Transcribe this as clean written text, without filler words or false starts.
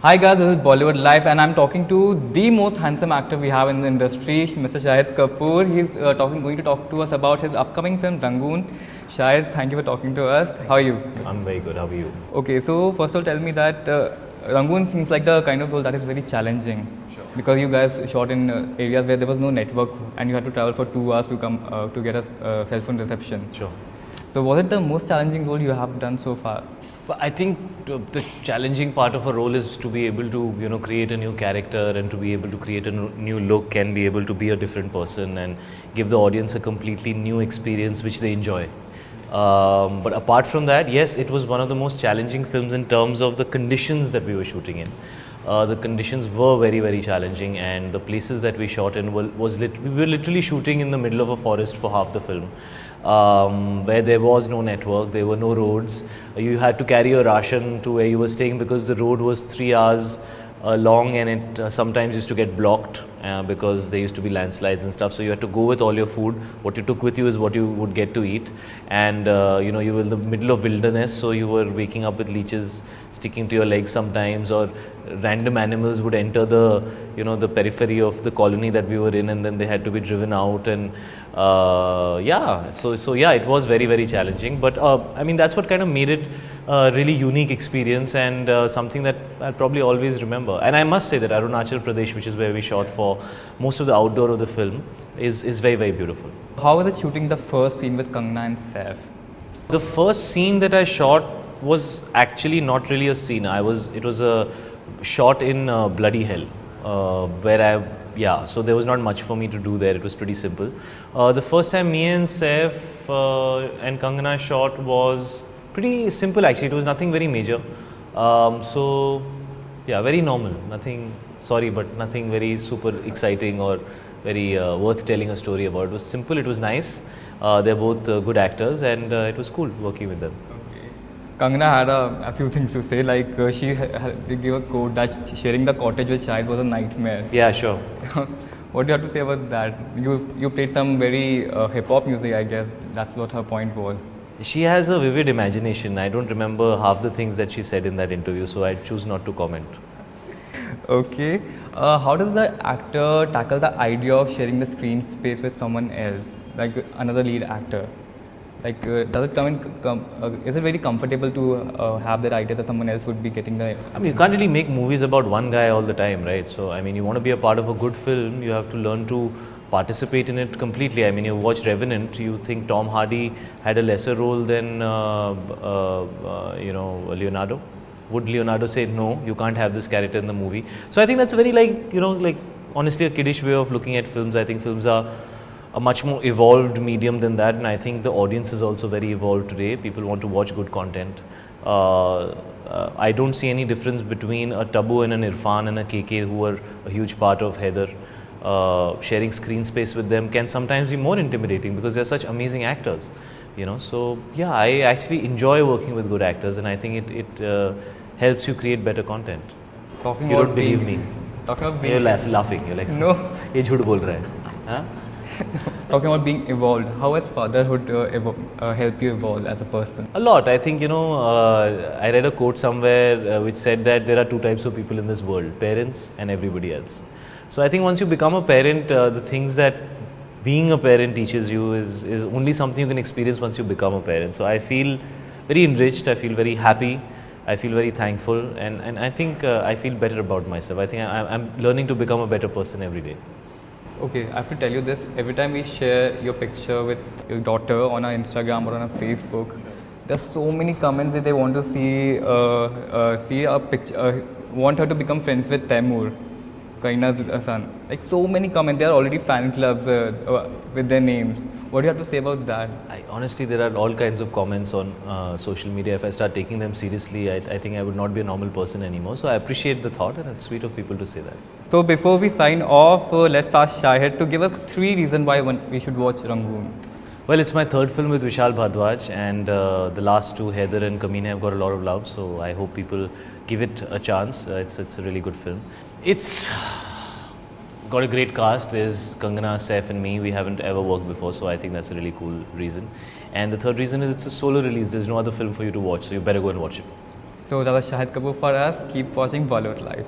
Hi guys, this is Bollywood Live and I'm talking to the most handsome actor we have in the industry, Mr. Shahid Kapoor. He's going to talk to us about his upcoming film Rangoon. Shahid, thank you for talking to us. How are you? I'm very good. How are you? Okay, so first of all, tell me that Rangoon seems like the kind of role that is very challenging. Sure. Because you guys shot in areas where there was no network and you had to travel for 2 hours to come to get a cell phone reception. Sure. So was it the most challenging role you have done so far? But I think the challenging part of a role is to be able to create a new character and to be able to create a new look and be able to be a different person and give the audience a completely new experience which they enjoy. But apart from that, yes, it was one of the most challenging films in terms of the conditions that we were shooting in. The conditions were very, very challenging, and the places that we shot in we were literally shooting in the middle of a forest for half the film, where there was no network, there were no roads. You had to carry your ration to where you were staying because the road was 3 hours long, and it sometimes used to get blocked because there used to be landslides and stuff. So you had to go with all your food. What you took with you is what you would get to eat, and you were in the middle of wilderness, so you were waking up with leeches sticking to your legs sometimes, or random animals would enter the the periphery of the colony that we were in, and then they had to be driven out. And it was very, very challenging, but I mean, that's what kind of made it a really unique experience, and something that I'll probably always remember. And I must say that Arunachal Pradesh, which is where we shot for most of the outdoor of the film, is very, very beautiful. How was it shooting the first scene with Kangana and Saif? The first scene that I shot was actually not really a scene. It was a shot in Bloody Hell, so there was not much for me to do there. It was pretty simple. The first time me and Saif and Kangana shot was pretty simple actually. It was nothing very major. Very normal. Nothing very super exciting or very worth telling a story about. It was simple, it was nice. They're both good actors, and it was cool working with them. Kangana had a few things to say, like she gave a quote that sharing the cottage with Shahid was a nightmare. Yeah, sure. What do you have to say about that? You played some very hip-hop music, I guess. That's what her point was. She has a vivid imagination. I don't remember half the things that she said in that interview, so I choose not to comment. Okay. How does the actor tackle the idea of sharing the screen space with someone else, like another lead actor? Like, does it is it very comfortable to have that idea that someone else would be getting the... I mean, you can't really make movies about one guy all the time, right? So, I mean, you want to be a part of a good film, you have to learn to participate in it completely. I mean, you watch Revenant, you think Tom Hardy had a lesser role than, Leonardo? Would Leonardo say, no, you can't have this character in the movie? So, I think that's very honestly a kiddish way of looking at films. I think films are a much more evolved medium than that, and I think the audience is also very evolved today. People want to watch good content. I don't see any difference between a Tabu and an Irfan and a KK, who are a huge part of Heather. Sharing screen space with them can sometimes be more intimidating because they're such amazing actors, So yeah, I actually enjoy working with good actors, and I think it helps you create better content. You don't believe me. You're laughing. You're like, no. ये झूठ बोल रहा है, huh? Talking about being evolved, how has fatherhood helped you evolve as a person? A lot. I think, I read a quote somewhere which said that there are two types of people in this world, parents and everybody else. So I think once you become a parent, the things that being a parent teaches you is only something you can experience once you become a parent. So I feel very enriched, I feel very happy, I feel very thankful, and I think I feel better about myself. I think I'm learning to become a better person every day. Okay, I have to tell you this. Every time we share your picture with your daughter on our Instagram or on our Facebook, there's so many comments that they want to see a picture, want her to become friends with Taimur, Kaina's son. Like, so many comments. There are already fan clubs with their names. What do you have to say about that? Honestly, there are all kinds of comments on social media. If I start taking them seriously, I think I would not be a normal person anymore. So I appreciate the thought, and it's sweet of people to say that. So before we sign off, let's ask Shahid to give us 3 reasons why we should watch Rangoon. Well, it's my third film with Vishal Bhardwaj, and the last two, Heather and Kameene, have got a lot of love. So I hope people give it a chance. It's a really good film. It's got a great cast. There's Kangana, Saif and me. We haven't ever worked before, so I think that's a really cool reason. And the third reason is it's a solo release. There's no other film for you to watch, so you better go and watch it. So that was Shahid Kapoor for us. Keep watching Bollywood Live.